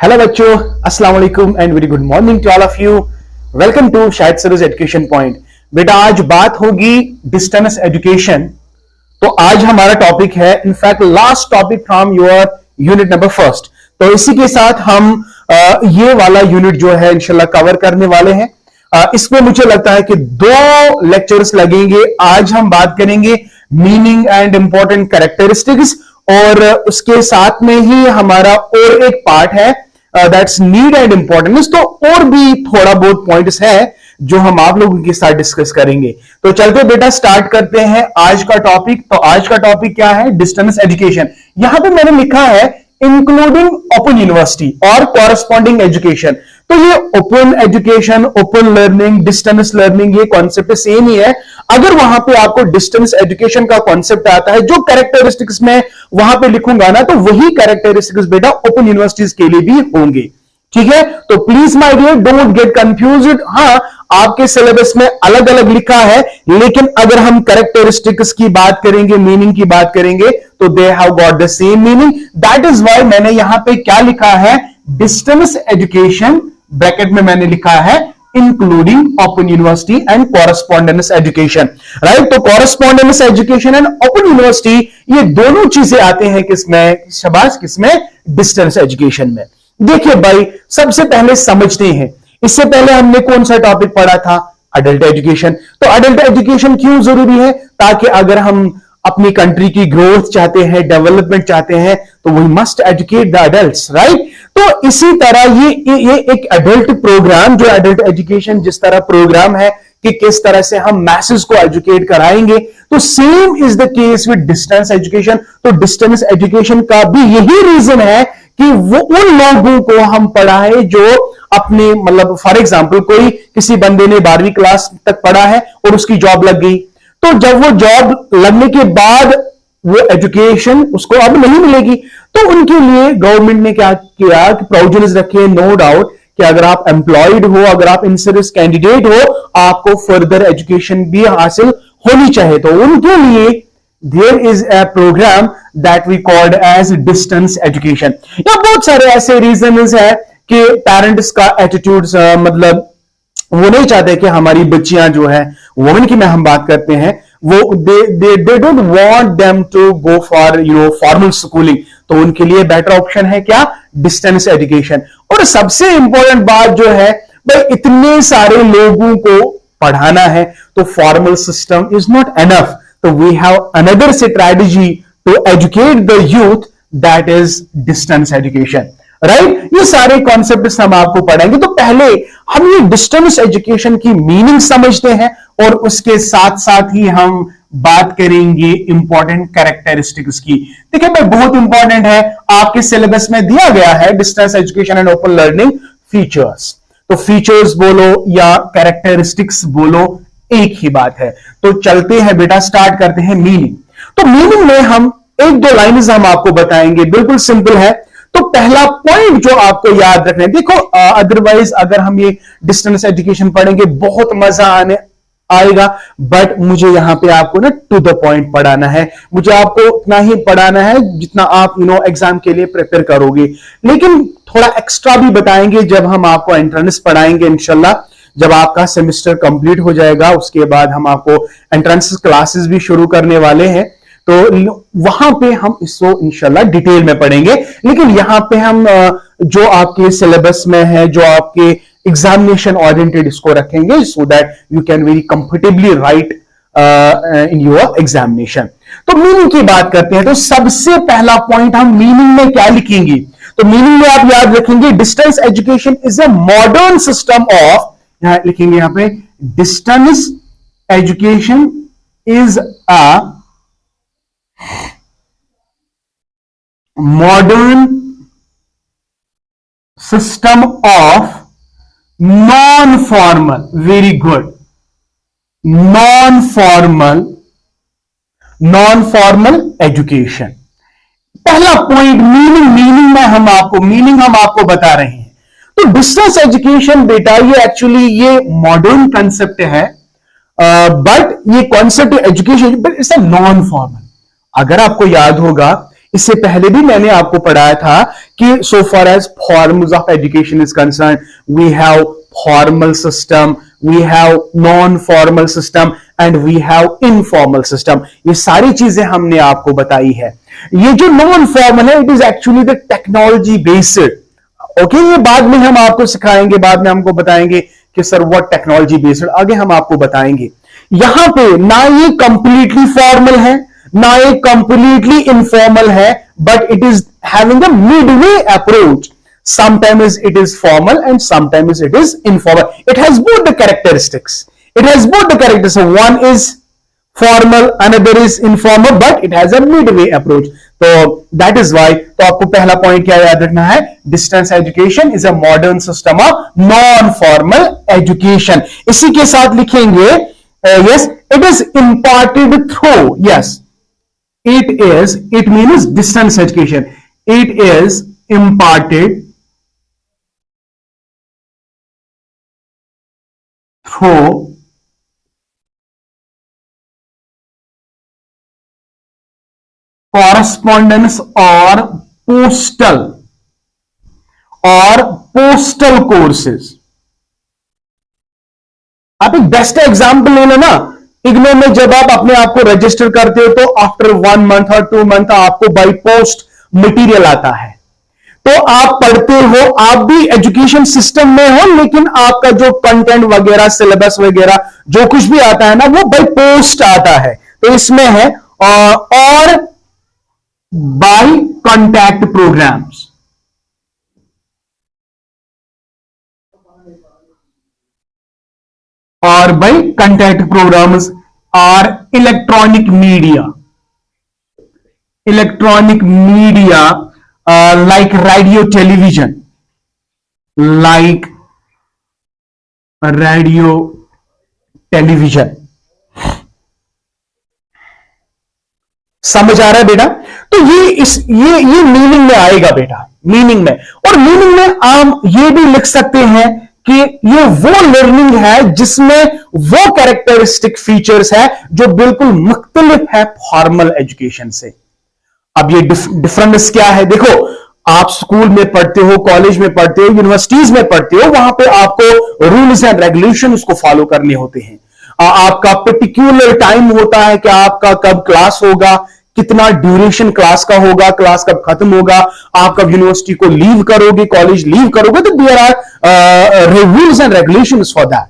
Hello बच्चों, अस्सलाम वालेकुम and very good morning to all of you. Welcome to Shahid Saroj education point. बेटा आज बात होगी डिस्टेंस एजुकेशन। तो आज हमारा टॉपिक है in fact last topic from your unit number first. तो इसी के साथ हम ये वाला यूनिट जो है इंशाल्लाह कवर करने वाले हैं। इसमें मुझे लगता है कि 2 लेक्चर्स लगेंगे। आज हम बात करेंगे मीनिंग एंड इंपॉर्टेंट कैरेक्टरिस्टिक्स और उसके साथ में ही हमारा और एक पार्ट है दैट्स नीड एंड इंपॉर्टेंस। तो और भी थोड़ा बहुत पॉइंट्स है जो हम आप लोगों के साथ डिस्कस करेंगे। तो चलते बेटा स्टार्ट करते हैं आज का टॉपिक। तो आज का टॉपिक क्या है? Distance education. यहां पे मैंने लिखा है इंक्लूडिंग ओपन यूनिवर्सिटी और कॉरेस्पॉन्डिंग एजुकेशन। तो ये open education, open learning, distance learning, ये कॉन्सेप्ट सेम ही है। अगर वहां पे आपको डिस्टेंस एजुकेशन का कॉन्सेप्ट आता है, जो कैरेक्टरिस्टिक्स में वहां पे लिखूंगा ना, तो वही कैरेक्टरिस्टिक्स बेटा ओपन यूनिवर्सिटीज के लिए भी होंगे। ठीक है, तो please my dear don't get confused. हाँ, आपके सिलेबस में अलग अलग लिखा है, लेकिन अगर हम कैरेक्टरिस्टिक्स की बात करेंगे, मीनिंग की बात करेंगे, तो they have got the same meaning. That is why मैंने यहां पे क्या लिखा है? डिस्टेंस एजुकेशन, ब्रैकेट में मैंने लिखा है including open university and correspondence education. Right, तो correspondence education and open university, ये दोनों चीजें आते हैं किसमें? शाबाश, किसमें? डिस्टेंस एजुकेशन में। देखिए भाई, सबसे पहले समझते हैं, इससे पहले हमने कौन सा टॉपिक पढ़ा था? Adult education. तो अडल्ट एजुकेशन क्यों जरूरी है? ताकि अगर हम अपनी कंट्री की ग्रोथ चाहते हैं, डेवलपमेंट चाहते हैं, तो we must educate the adults. Right, तो इसी तरह ये एक अडल्ट प्रोग्राम, जो अडल्ट एजुकेशन जिस तरह प्रोग्राम है कि किस तरह से हम मैसेज को एजुकेट कराएंगे, तो same is the case with distance education. तो डिस्टेंस एजुकेशन का भी यही रीजन है कि वो उन लोगों को हम पढ़ाए जो अपने, मतलब फॉर एग्जाम्पल कोई किसी बंदे ने 12वीं क्लास तक पढ़ा है और उसकी जॉब लग गई, तो जब वो जॉब लगने के बाद वो एजुकेशन उसको अब नहीं मिलेगी, तो उनके लिए गवर्नमेंट ने क्या किया कि प्रोविजंस रखे, नो डाउट, कि अगर आप एम्प्लॉयड हो, अगर आप इन सर्विस कैंडिडेट हो, आपको फर्दर एजुकेशन भी हासिल होनी चाहिए। तो उनके लिए there is a programme that we called as distance education. या बहुत सारे ऐसे रीजंस है कि पेरेंट्स का एटीट्यूड, मतलब वो नहीं चाहते कि हमारी बच्चियां जो है, वुमेन की में हम बात करते हैं, वो they don't want them to go for formal schooling. तो उनके लिए बेटर ऑप्शन है क्या? Distance education. और सबसे इंपॉर्टेंट बात जो है भाई, इतने सारे लोगों को पढ़ाना है, तो formal system is not enough. तो we have another strategy to educate the youth, that is distance education. Right, ये सारे कॉन्सेप्ट्स हम आपको पढ़ाएंगे। तो पहले हम ये डिस्टेंस एजुकेशन की मीनिंग समझते हैं और उसके साथ साथ ही हम बात करेंगे इंपॉर्टेंट कैरेक्टरिस्टिक्स की। देखिए भाई, बहुत इंपॉर्टेंट है, आपके सिलेबस में दिया गया है distance education and open learning features. तो फीचर्स बोलो या कैरेक्टरिस्टिक्स बोलो, एक ही बात है। तो चलते हैं बेटा, स्टार्ट करते हैं मीनिंग। तो मीनिंग में हम 1-2 लाइन्स हम आपको बताएंगे, बिल्कुल सिंपल है। तो पहला पॉइंट जो आपको याद रखना है, देखो अदरवाइज अगर हम ये डिस्टेंस एजुकेशन पढ़ेंगे बहुत मजा आएगा, बट मुझे यहां पे आपको ना टू द पॉइंट पढ़ाना है। मुझे आपको उतना ही पढ़ाना है जितना आप एग्जाम के लिए प्रिपेयर करोगे, लेकिन थोड़ा एक्स्ट्रा भी बताएंगे जब हम आपको एंट्रेंस पढ़ाएंगे इंशाल्लाह। जब आपका सेमेस्टर कंप्लीट हो जाएगा, उसके बाद हम आपको एंट्रेंस क्लासेस भी शुरू करने वाले हैं, तो वहां पे हम इसको इंशाल्लाह डिटेल में पढ़ेंगे। लेकिन यहां पे हम जो आपके सिलेबस में है, जो आपके एग्जामिनेशन ओरिएंटेड, इसको रखेंगे so that you can very comfortably right in your examination. तो मीनिंग की बात करते हैं। तो सबसे पहला पॉइंट हम मीनिंग में क्या लिखेंगे? तो मीनिंग में आप याद रखेंगे distance education is a modern system of, यहां लिखेंगे यहां पे, distance education is a modern system of non-formal, very good, non-formal education। पहला पॉइंट मीनिंग में हम आपको बता रहे हैं। तो डिस्टेंस एजुकेशन बेटा, ये एक्चुअली ये मॉडर्न कंसेप्ट है, बट ये concept education, but it's a non formal. अगर आपको याद होगा इससे पहले भी मैंने आपको पढ़ाया था कि so far as forms of education is concern, we have formal system, we have non formal system and we have informal system. ये सारी चीजें हमने आपको बताई है। ये जो नॉन फॉर्मल है, it is actually the technology based. Okay, ये बाद में हम आपको सिखाएंगे, बाद में हमको बताएंगे कि सर व्हाट टेक्नोलॉजी बेस्ड, आगे हम आपको बताएंगे। यहां पे ना ये कंप्लीटली फॉर्मल है ना ये कंप्लीटली इनफॉर्मल है, but it is having a Midway approach. Sometimes it is formal and sometimes it is informal. It has both the characteristics. It has both the characteristics. One is formal, another is informal, but it has a midway approach. तो that is why, तो आपको पहला point क्या याद रखना है, distance education is a modern system of non formal education. इसी के साथ लिखेंगे yes, it is imparted through, yes, it means distance education. It is imparted through correspondence or postal courses. आप एक बेस्ट एग्जांपल ले लो ना, इग्नो में जब आप अपने आप को रजिस्टर करते हो तो आफ्टर 1 मंथ और 2 मंथ आपको बाय पोस्ट मटेरियल आता है। तो आप पढ़ते हो, आप भी एजुकेशन सिस्टम में हो, लेकिन आपका जो कंटेंट वगैरह, सिलेबस वगैरह जो कुछ भी आता है ना, वो बाय पोस्ट आता है। तो इसमें है और बाय कॉन्टैक्ट प्रोग्राम्स, और by contact programmes are electronic media like radio television, like radio television। समझ आ रहा है बेटा? तो ये मीनिंग में आएगा बेटा, मीनिंग में। और मीनिंग में हम ये भी लिख सकते हैं कि ये वो लर्निंग है जिसमें वो कैरेक्टरिस्टिक फीचर्स है जो बिल्कुल मुख्तलिफ है फॉर्मल एजुकेशन से। अब ये डिफरेंस क्या है? देखो, आप स्कूल में पढ़ते हो, कॉलेज में पढ़ते हो, यूनिवर्सिटीज में पढ़ते हो, वहां पे आपको रूल्स एंड रेगुलेशन उसको फॉलो करने होते हैं। आपका पर्टिकुलर टाइम होता है कि आपका कब क्लास होगा, कितना ड्यूरेशन क्लास का होगा, क्लास कब खत्म होगा, आप कब यूनिवर्सिटी को लीव करोगे, कॉलेज लीव करोगे। तो there are rules and regulations for that.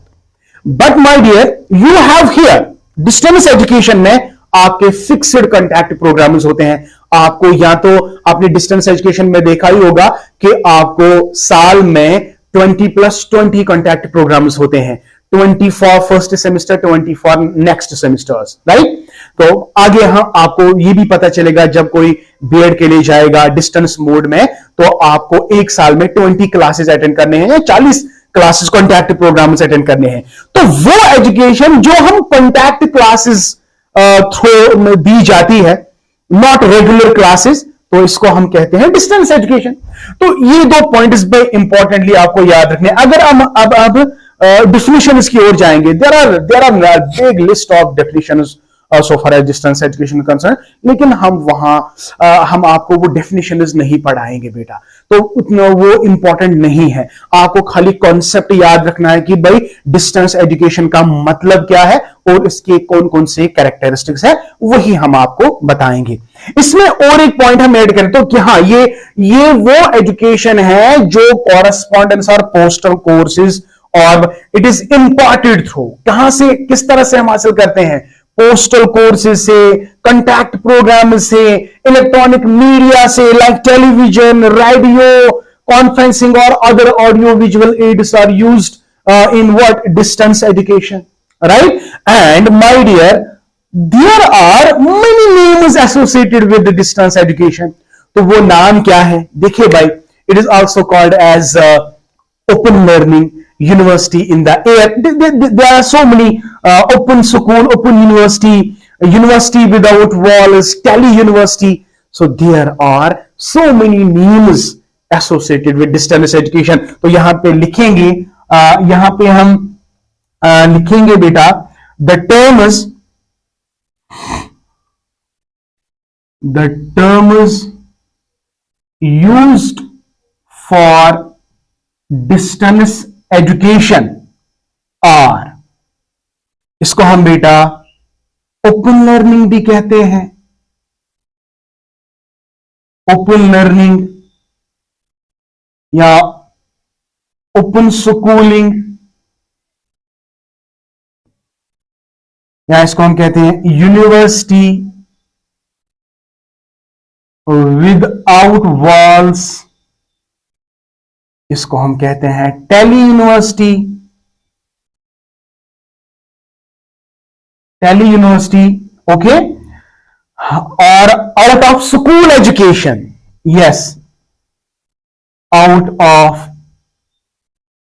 But my dear, you have here distance education में आपके फिक्स्ड कॉन्टैक्ट प्रोग्राम्स होते हैं। आपको या तो आपने डिस्टेंस एजुकेशन में देखा ही होगा कि आपको साल में 20+20 कॉन्टैक्ट प्रोग्राम्स होते हैं, 20 for first semester, 20 for next semesters, right. तो आगे आपको ये भी पता चलेगा जब कोई बीएड के लिए जाएगा डिस्टेंस मोड में, तो आपको एक साल में 20 क्लासेस अटेंड करने हैं या 40 क्लासेस कॉन्टैक्ट प्रोग्राम्स अटेंड करने हैं। तो वो एजुकेशन जो हम कॉन्टैक्ट क्लासेस थ्रू में दी जाती है, नॉट रेगुलर क्लासेस, तो इसको हम कहते हैं डिस्टेंस एजुकेशन। तो ये 2 पॉइंट्स पे इंपॉर्टेंटली आपको याद रखने। अगर हम अब डिफिनेशंस की ओर जाएंगे, there are big list of definitions so far as distance education concerned, लेकिन हम आपको वो डेफिनेशंस नहीं पढ़ाएंगे बेटा, तो उतना वो इंपॉर्टेंट नहीं है। आपको खाली कॉन्सेप्ट याद रखना है कि भाई डिस्टेंस एजुकेशन का मतलब क्या है और इसके कौन कौन से कैरेक्टरिस्टिक्स है, वही हम आपको बताएंगे। इसमें और एक पॉइंट हम ऐड करें तो कि हाँ, ये वो एजुकेशन है जो कॉरेस्पॉन्डेंस और पोस्टल कोर्सेज, और इट इज इंपॉर्टेड थ्रू, कहां से, किस तरह से हम हासिल करते हैं, पोस्टल कोर्सेज से, कॉन्टैक्ट प्रोग्राम से, इलेक्ट्रॉनिक मीडिया से, लाइक टेलीविजन, रेडियो, कॉन्फ्रेंसिंग और other audio visual aids are used in what distance education, right. And my dear, there are many names associated with the distance education. तो वो नाम क्या है? देखिए भाई, it is also called as open learning, university in the air. There are so many open school, open university, university without walls, tele-university. So there are so many names associated with distance education. तो यहां पे लिखेंगे, यहां पे हम लिखेंगे बेटा, the terms used for distance education are, इसको हम बेटा ओपन लर्निंग भी कहते हैं, ओपन लर्निंग या ओपन स्कूलिंग, या इसको हम कहते हैं यूनिवर्सिटी विदाउट वॉल्स, इसको हम कहते हैं tele university, tele university, okay. और out of school education, yes, out of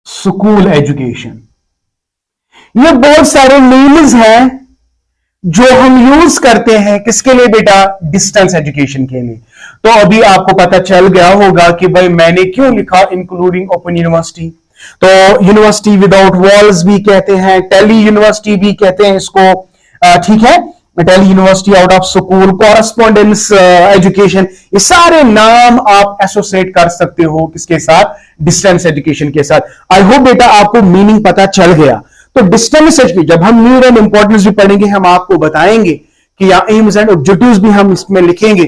school education. ये बहुत सारे नेम्स हैं जो हम यूज करते हैं किसके लिए बेटा, डिस्टेंस एजुकेशन के लिए। तो अभी आपको पता चल गया होगा कि भाई मैंने क्यों लिखा इंक्लूडिंग ओपन यूनिवर्सिटी। तो यूनिवर्सिटी विदाउट वॉल्स भी कहते हैं, टेली यूनिवर्सिटी भी कहते हैं इसको, ठीक है, tele university, out of school, correspondence education, ये सारे नाम आप एसोसिएट कर सकते हो किसके साथ, डिस्टेंस एजुकेशन के साथ। आई होप बेटा आपको मीनिंग पता चल गया। तो डिस्टेंस एजुकेशन, जब हम नीड एंड इंपॉर्टेंस भी पढ़ेंगे हम आपको बताएंगे कि या एम्स एंड ऑब्जेक्टिव्स भी हम इसमें लिखेंगे।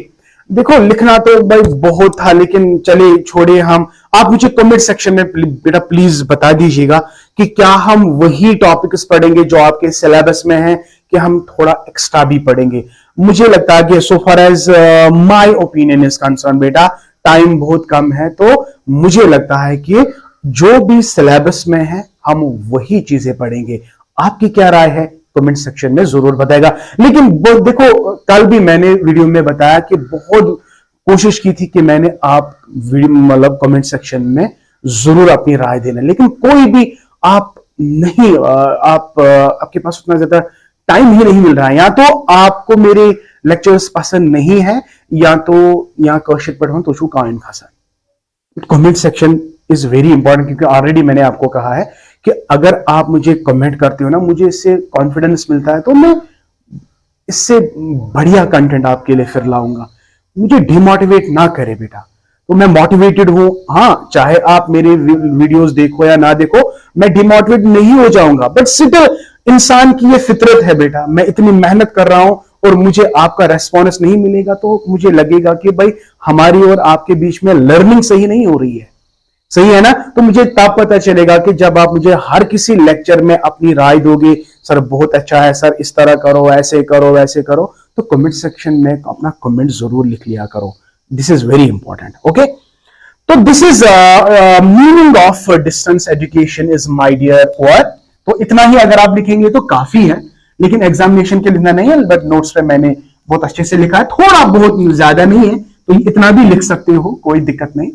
देखो लिखना तो भाई बहुत था, लेकिन चलिए छोड़िए, हम आप मुझे कमेंट सेक्शन में बेटा प्लीज बता दीजिएगा कि क्या हम वही टॉपिक्स पढ़ेंगे जो आपके सिलेबस में है कि हम थोड़ा एक्स्ट्रा भी पढ़ेंगे। मुझे लगता है कि so far as my opinion is concern बेटा टाइम बहुत कम है, तो मुझे लगता है कि जो भी सिलेबस में है हम वही चीजें पढ़ेंगे। आपकी क्या राय है कमेंट सेक्शन में जरूर बताएगा। लेकिन देखो कल भी मैंने वीडियो में बताया कि बहुत कोशिश की थी कि मैंने आप मतलब कमेंट सेक्शन में जरूर अपनी राय देना, लेकिन कोई भी आप नहीं, आपके पास उतना ज्यादा टाइम ही नहीं मिल रहा है, या तो आपको मेरे लेक्चर्स पसंद नहीं है या तो यहाँ क्वेश्चन पढ़ो तो शू काइन खासा। Comment section is very important, क्योंकि ऑलरेडी मैंने आपको कहा है कि अगर आप मुझे कमेंट करते हो ना, मुझे इससे कॉन्फिडेंस मिलता है, तो मैं इससे बढ़िया कंटेंट आपके लिए फिर लाऊंगा। मुझे डिमोटिवेट ना करे बेटा, तो मैं मोटिवेटेड हूं। हाँ, चाहे आप मेरे वीडियोस देखो या ना देखो, मैं डिमोटिवेट नहीं हो जाऊंगा, बट स्टिल इंसान की ये फितरत है बेटा। मैं इतनी मेहनत कर रहा हूं और मुझे आपका रेस्पॉन्स नहीं मिलेगा तो मुझे लगेगा कि भाई हमारी और आपके बीच में लर्निंग सही नहीं हो रही है, सही है ना। तो मुझे तब पता चलेगा कि जब आप मुझे हर किसी लेक्चर में अपनी राय दोगे, सर बहुत अच्छा है, सर इस तरह करो, ऐसे करो, वैसे करो, तो कमेंट सेक्शन में अपना कमेंट जरूर लिख लिया करो। This is very important, okay. तो this is meaning of distance education is my dear word. तो इतना ही अगर आप लिखेंगे तो काफी है, लेकिन एग्जामिनेशन के लिए इतना नहीं है, बट नोट्स पे मैंने बहुत अच्छे से लिखा है, थोड़ा बहुत ज्यादा नहीं है, तो इतना भी लिख सकते हो, कोई दिक्कत नहीं।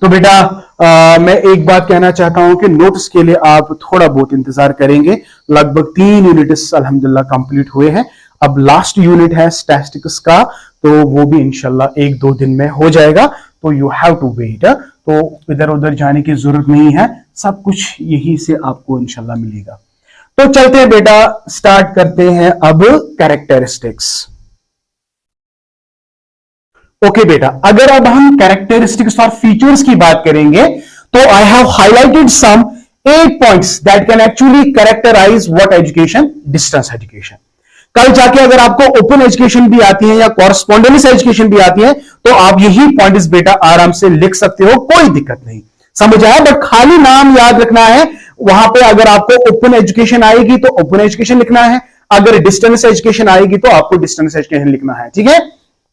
तो बेटा मैं एक बात कहना चाहता हूं कि नोट्स के लिए आप थोड़ा बहुत इंतजार करेंगे। लगभग 3 यूनिट्स अल्हम्दुलिल्लाह कंप्लीट हुए हैं, अब लास्ट यूनिट है स्टैटिस्टिक्स का, तो वो भी इंशाल्लाह 1-2 दिन में हो जाएगा, तो यू हैव टू वेट। तो इधर उधर जाने की जरूरत नहीं है, सब कुछ यही से आपको इंशाल्लाह मिलेगा। तो चलते हैं बेटा, स्टार्ट करते हैं अब कैरेक्टरिस्टिक्स। ओके बेटा, अगर अब हम कैरेक्टरिस्टिक्स और फीचर्स की बात करेंगे तो I have highlighted some 8 points that can actually characterise what education, distance education. कल जाके अगर आपको ओपन एजुकेशन भी आती है या कॉरेस्पॉन्डेंस एजुकेशन भी आती है, तो आप यही पॉइंट्स बेटा आराम से लिख सकते हो, कोई दिक्कत नहीं, समझ आया। बट खाली नाम याद रखना है, वहां पे अगर आपको ओपन एजुकेशन आएगी तो ओपन एजुकेशन लिखना है, अगर डिस्टेंस एजुकेशन आएगी तो आपको डिस्टेंस एजुकेशन लिखना है, ठीक है।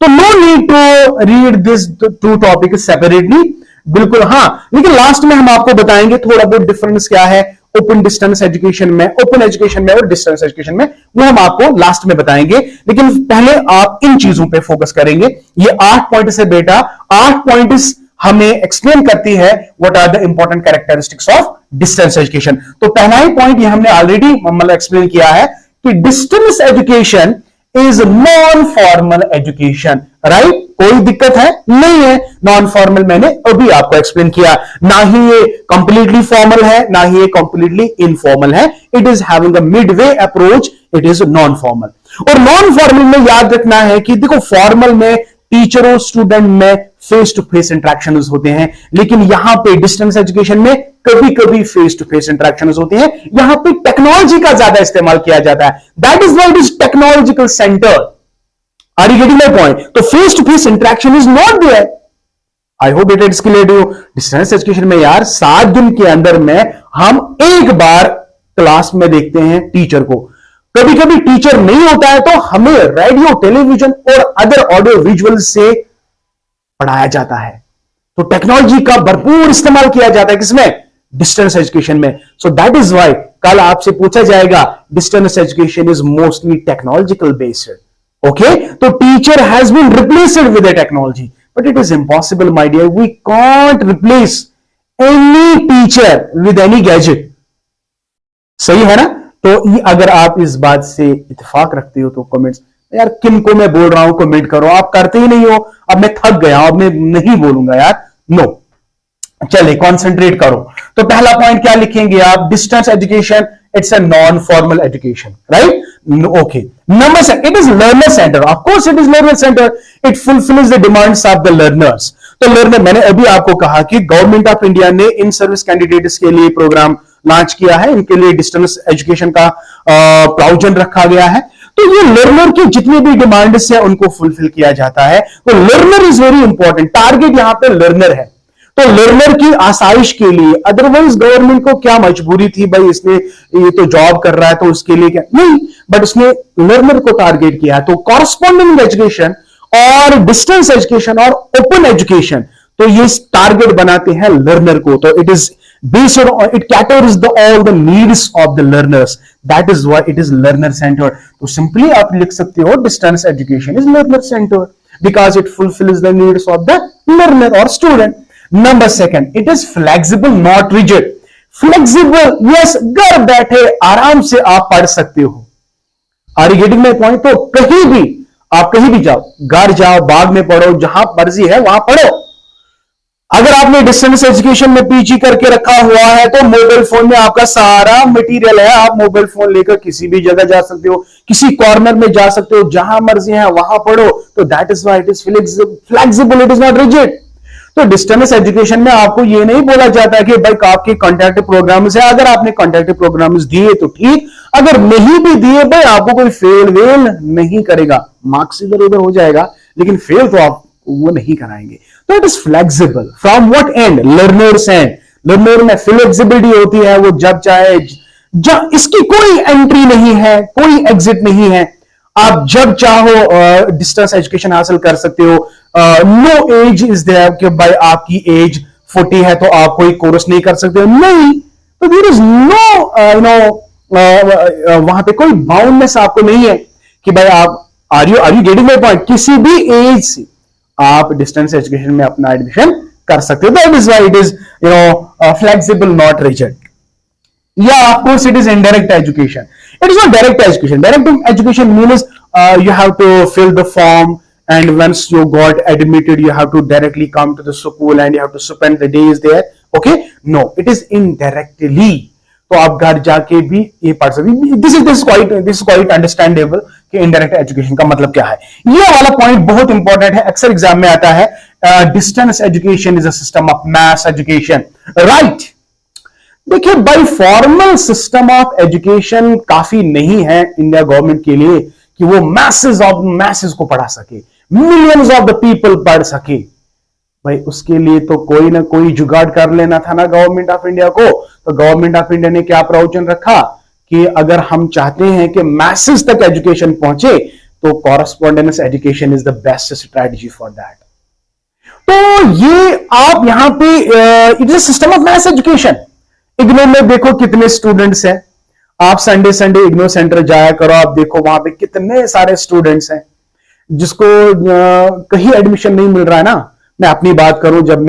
तो no need to read this 2 topic separately, बिल्कुल हाँ, लेकिन लास्ट में हम आपको बताएंगे थोड़ा बहुत डिफरेंस क्या है ओपन डिस्टेंस एजुकेशन में, ओपन एजुकेशन में और डिस्टेंस एजुकेशन में, वो हम आपको लास्ट में बताएंगे। लेकिन पहले आप इन चीजों पे फोकस करेंगे। ये 8 पॉइंट से बेटा, 8 पॉइंट्स हमें एक्सप्लेन करती है what are the important characteristics of distance education. तो पहला ही पॉइंट ये हमने ऑलरेडी मतलब एक्सप्लेन किया है कि distance education is non formal education, right. कोई दिक्कत है नहीं है, नॉन फॉर्मल मैंने अभी आपको एक्सप्लेन किया, ना ही ये कंप्लीटली फॉर्मल है ना ही ये कंप्लीटली इनफॉर्मल है, it is having a Midway approach, it is non formal. और नॉन फॉर्मल में याद रखना है कि देखो फॉर्मल में टीचर और स्टूडेंट में फेस टू फेस इंटरेक्शन होते हैं, लेकिन यहां पे डिस्टेंस एजुकेशन में कभी कभी फेस टू फेस इंटरेक्शन होते हैं। यहां पे टेक्नोलॉजी का ज्यादा इस्तेमाल किया जाता है, that is why it is technological centre. Are you getting my point? तो face to face interaction is not there. I hope it is clear to you. Distance education में यार 7 दिन के अंदर में हम एक बार क्लास में देखते हैं टीचर को। कभी कभी टीचर नहीं होता है तो हमें रेडियो, टेलीविजन और अदर ऑडियो विजुअल से पढ़ाया जाता है। तो टेक्नोलॉजी का भरपूर इस्तेमाल किया जाता है किसमें? डिस्टेंस एजुकेशन में। सो दैट इज व्हाई कल आपसे पूछा जाएगा distance education is mostly technological based. Okay, तो teacher has been replaced with the technology, but it is impossible my dear, we can't replace any teacher with any gadget. सही है ना? तो अगर आप इस बात से इत्तेफाक रखते हो तो कमेंट्स, यार किन को मैं बोल रहा हूं कमेंट करो, आप करते ही नहीं हो। अब मैं थक गया, अब मैं नहीं बोलूंगा यार, नो। चलिए कॉन्सेंट्रेट करो। तो पहला पॉइंट क्या लिखेंगे आप? Distance education it's a non formal education, right? Okay. Number 7, it is learner centre. Of course it is learner centre, it fulfils the demands of the learners. तो लर्नर, मैंने अभी आपको कहा कि गवर्नमेंट ऑफ इंडिया ने in service candidates के लिए programme launch किया है, इनके लिए डिस्टेंस एजुकेशन का प्रावधान रखा गया है। तो ये लर्नर की जितनी भी डिमांड्स है उनको फुलफिल किया जाता है। तो learner is very important, target यहां पे लर्नर है। तो लर्नर की आसाइश के लिए, अदरवाइज गवर्नमेंट को क्या मजबूरी थी भाई, इसने ये तो जॉब कर रहा है तो उसके लिए क्या नहीं, बट उसने लर्नर को टारगेट किया। तो कॉरस्पॉन्डिंग एजुकेशन और डिस्टेंस एजुकेशन और ओपन एजुकेशन, तो ये टारगेट बनाते हैं लर्नर को। तो it is based on, it caters all the needs of the learners, that is why it is learner centered. तो simply आप लिख सकते हो distance education is learner centered because it fulfills the needs of the learner or student. Number 2, it is flexible not rigid. Flexible, yes, घर बैठे आराम से आप पढ़ सकते हो। Are you getting my point? तो कहीं भी आप कहीं भी जाओ, घर जाओ, बाग में पढ़ो, जहां मर्जी है वहां पढ़ो। अगर आपने डिस्टेंस एजुकेशन में पीजी करके रखा हुआ है तो मोबाइल फोन में आपका सारा मटेरियल है, आप मोबाइल फोन लेकर किसी भी जगह जा सकते हो, किसी कॉर्नर में जा सकते हो, जहां मर्जी है वहां पढ़ो। तो that is why it is flexible, it is not rigid. तो डिस्टेंस एजुकेशन में आपको ये नहीं बोला जाता कि भाई आपके कॉन्टैक्ट प्रोग्राम्स है, अगर आपने कॉन्टैक्ट प्रोग्राम्स दिए तो ठीक, अगर नहीं भी दिए भाई आपको कोई फेल वेल नहीं करेगा, मार्क्स इधर उधर हो जाएगा लेकिन फेल तो आप वो नहीं कराएंगे। तो it is flexible from what and? Learners and. Learner में फ्लेक्सिबिलिटी होती है, वो जब चाहे, जब इसकी कोई एंट्री नहीं है, कोई एग्जिट नहीं है, आप जब चाहो डिस्टेंस एजुकेशन हासिल कर सकते हो। नो एज इज देयर कि भाई आपकी एज 40 है तो आप कोई कोर्स नहीं कर सकते हो, नहीं। तो देयर इज नो वहां पे कोई बाउंडनेस आपको नहीं है कि भाई आप are you getting my point? किसी भी एज से आप डिस्टेंस एजुकेशन में अपना एडमिशन कर सकते हो। That is why it is flexible not rigid. या of course it is indirect education, it is not direct education. Direct education means you have to fill the form and once you got admitted you have to directly come to the school and you have to spend the days there. Okay, no, it is indirectly. तो आप घर जाके भी ये पढ़ सकते। This is quite understandable कि indirect education का मतलब क्या है। ये वाला पॉइंट बहुत इंपॉर्टेंट है, अक्सर एग्जाम में आता है। Distance education is a system of mass education, right? देखिए भाई, फॉर्मल सिस्टम ऑफ एजुकेशन काफी नहीं है इंडिया गवर्नमेंट के लिए कि वो मैसेज को पढ़ा सके, मिलियंस ऑफ द पीपल पढ़ सके। भाई उसके लिए तो कोई ना कोई जुगाड़ कर लेना था ना गवर्नमेंट ऑफ इंडिया को। तो गवर्नमेंट ऑफ इंडिया ने क्या प्रावधान रखा कि अगर हम चाहते हैं कि मैसेज तक एजुकेशन पहुंचे तो correspondence education is the best strategy for that. तो ये आप यहां पे it is a system of mass education. IGNOU में देखो कितने स्टूडेंट्स हैं, आप संडे संडे इग्नो सेंटर जाया करो, आप देखो वहां पे कितने सारे स्टूडेंट्स हैं जिसको कहीं एडमिशन नहीं मिल रहा है ना। मैं अपनी बात करूं, जब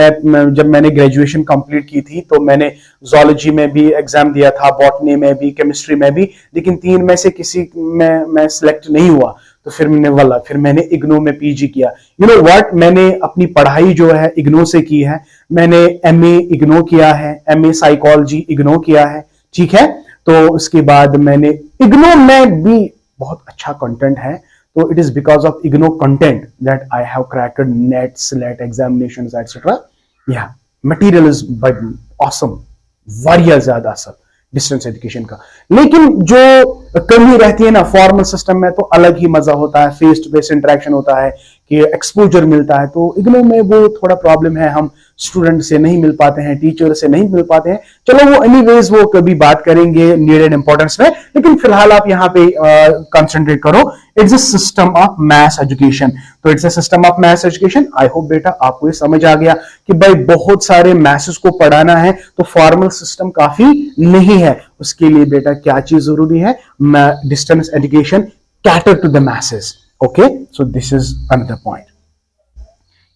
मैंने ग्रेजुएशन कंप्लीट की थी तो मैंने जूलॉजी में भी एग्जाम दिया था, बॉटनी में भी, केमिस्ट्री में भी, लेकिन 3 में से किसी में मैं सिलेक्ट नहीं हुआ। तो फिर मैंने इग्नो में पीजी किया। यू नो व्हाट, मैंने अपनी पढ़ाई जो है इग्नो से की है। मैंने एमए इग्नो किया है, एमए साइकोलॉजी इग्नो किया है, ठीक है। तो उसके बाद मैंने इग्नो में भी बहुत अच्छा कंटेंट है, तो it is because of IGNOU content that I have cracked NET, SLET examinations, etc. Yeah, material is but awesome, वारिया ज्यादा सब डिस्टेंस एजुकेशन का। लेकिन जो कमी रहती है ना फॉर्मल सिस्टम में, तो अलग ही मजा होता है, फेस टू फेस इंटरेक्शन होता है कि एक्सपोजर मिलता है। तो इग्नू में वो थोड़ा प्रॉब्लम है, हम स्टूडेंट से नहीं मिल पाते हैं, टीचर से नहीं मिल पाते हैं। चलो वो एनीवेज वो कभी बात करेंगे नीड एंड इंपॉर्टेंस में, लेकिन फिलहाल आप यहाँ पे कंसंट्रेट करो। It's a system of math education. तो it's a system of math education. I hope बेटा आपको ये समझ आ गया कि भाई बहुत सारे मैथ्स को पढ़ाना है तो फॉर्मल सिस्टम काफी नहीं है। उसके लिए बेटा क्या चीज जरूरी है? Distance education cater to the message. Okay, so this is another point.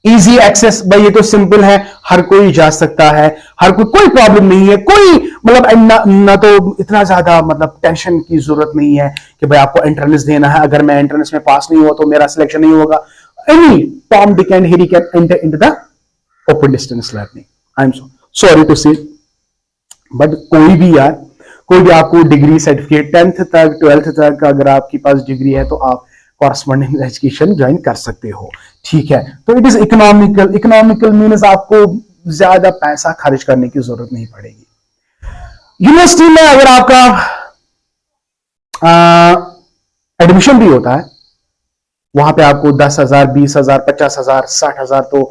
Easy access, भाई ये तो सिंपल है, हर कोई जा सकता है, हर कोई प्रॉब्लम नहीं है, कोई मतलब ना तो इतना ज्यादा मतलब टेंशन की जरूरत नहीं है कि भाई आपको एंट्रेंस देना है, अगर मैं एंट्रेंस में पास नहीं हुआ तो मेरा सिलेक्शन नहीं होगा। Any Tom Dick and Harry can enter into the open distance learning. I am sorry to say, but कोई भी आपको डिग्री सर्टिफिकेट 10th तक 12th तक अगर आपके पास डिग्री है तो आप कॉरस्पॉन्डिंग एजुकेशन ज्वाइन कर सकते हो। ठीक है, तो it is economical. Economical means आपको ज्यादा पैसा खर्च करने की जरूरत नहीं पड़ेगी। यूनिवर्सिटी में अगर आपका एडमिशन भी होता है, वहां पे आपको 10,000, 20,000, 50,000, 60,000 तो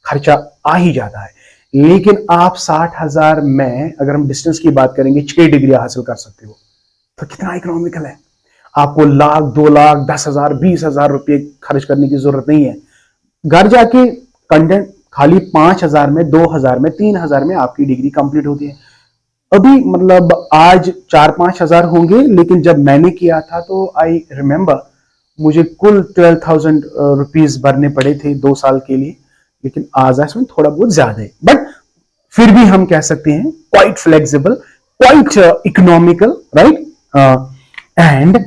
खर्चा आ ही जाता है। लेकिन आप 60,000 में अगर हम डिस्टेंस की बात करेंगे 6 डिग्री हासिल कर सकते हो, तो कितना इकोनॉमिकल है। आपको लाख, 2 लाख, 10,000, 20,000 रुपए खर्च करने की जरूरत नहीं है। घर जाके कंटेंट खाली 5,000 में, 2,000 में, 3,000 में आपकी डिग्री कंप्लीट होती है। अभी मतलब आज 4-5 हजार होंगे, लेकिन जब मैंने किया था तो आई रिमेंबर मुझे कुल 12,000 रुपीज भरने पड़े थे 2 साल के लिए। लेकिन आज में थोड़ा बहुत ज्यादा है, बट फिर भी हम कह सकते हैं quite flexible, quite economical, right. And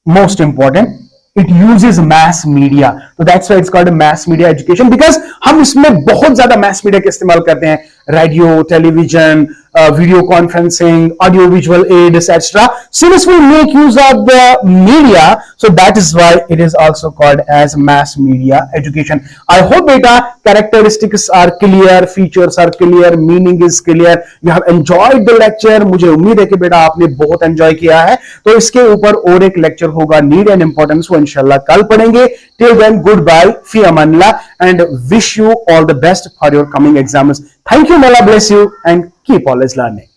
most important, it uses mass media, so that's why it's called a mass media education, because हम इसमें बहुत ज्यादा mass media का इस्तेमाल करते हैं। Radio, television, video conferencing, audio visual ads etcetera. Since we make use of the media, so that is why it is also called as mass media education. I hope beta characteristics are clear, features are clear, meaning is clear. You have enjoyed the lecture. मुझे उम्मीद है कि बेटा आपने बहुत enjoy किया है। तो इसके ऊपर और एक लेक्चर होगा नीड एंड इंपॉर्टेंस, वो इंशाल्लाह कल पढ़ेंगे। Till then, goodbye, fi amanillah, and wish you all the best for your coming exams. Thank you, Allah bless you, and keep always learning.